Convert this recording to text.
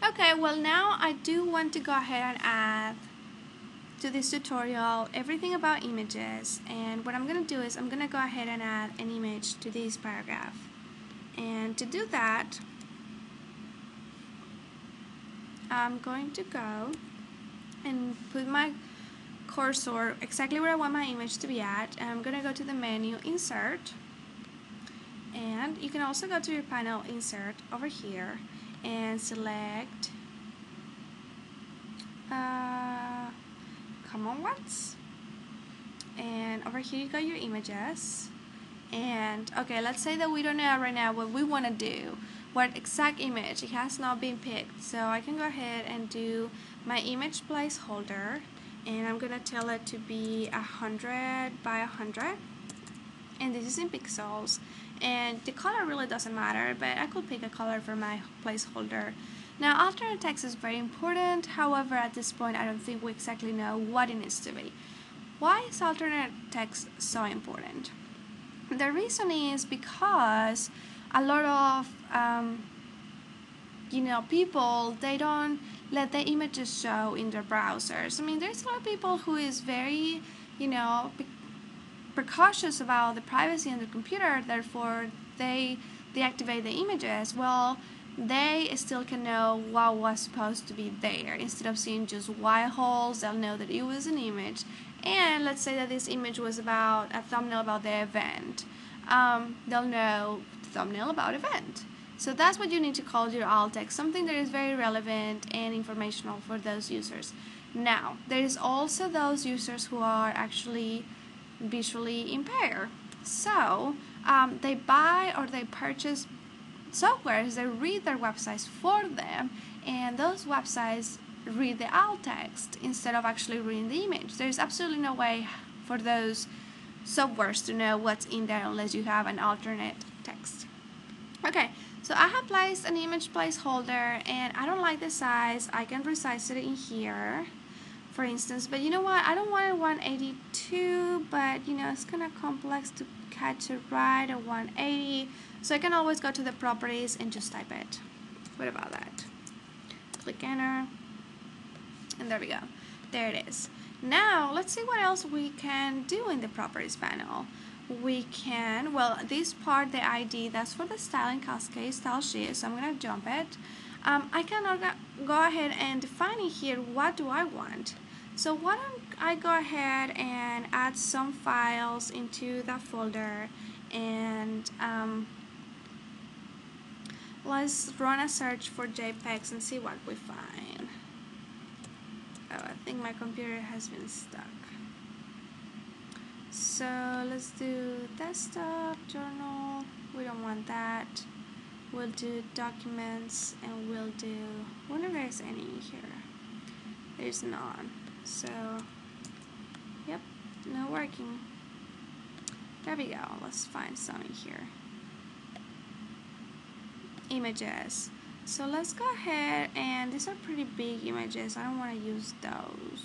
Okay, well now I do want to go ahead and add to this tutorial everything about images, and what I'm going to do is I'm going to go ahead and add an image to this paragraph. And to do that, I'm going to go and put my cursor exactly where I want my image to be at, and I'm going to go to the menu Insert, and you can also go to your panel Insert over here and select Common Ones, and over here you got your images. And okay, let's say that we don't know right now what we want to do, what exact image. It has not been picked, so I can go ahead and do my image placeholder, and I'm gonna tell it to be 100 by 100, and this is in pixels, and the color really doesn't matter, but I could pick a color for my placeholder. Now, alternate text is very important. However, at this point I don't think we exactly know what it needs to be. Why is alternate text so important? The reason is because a lot of people, they don't let the images show in their browsers. I mean, there's a lot of people who is very precautious about the privacy on the computer, therefore they deactivate the images. Well, they still can know what was supposed to be there. Instead of seeing just white holes, they'll know that it was an image. And let's say that this image was about a thumbnail about the event. They'll know thumbnail about event. So that's what you need to call your alt text, something that is very relevant and informational for those users. Now, there is also those users who are actually visually impaired. So they buy or they purchase softwares that read their websites for them, and those websites read the alt text instead of actually reading the image. There's absolutely no way for those softwares to know what's in there unless you have an alternate text. Okay, so I have placed an image placeholder, and I don't like the size. I can resize it in here, for instance, but you know what, I don't want it 182, but it's kind of complex to catch it right at 180, so I can always go to the properties and just type it. What about that? Click enter, and there we go. There it is. Now let's see what else we can do in the properties panel. We can, well, this part, the ID, that's for the styling cascade style sheet, so I'm gonna jump it. I can go ahead and define it here. What do I want? So why don't I go ahead and add some files into that folder, and let's run a search for JPEGs and see what we find. Oh, I think my computer has been stuck. So let's do desktop, journal. We don't want that. We'll do documents, and we'll do, I wonder if there's any here. There's none. So, yep, no working. There we go. Let's find some in here. Images. So let's go ahead, and these are pretty big images. I don't want to use those.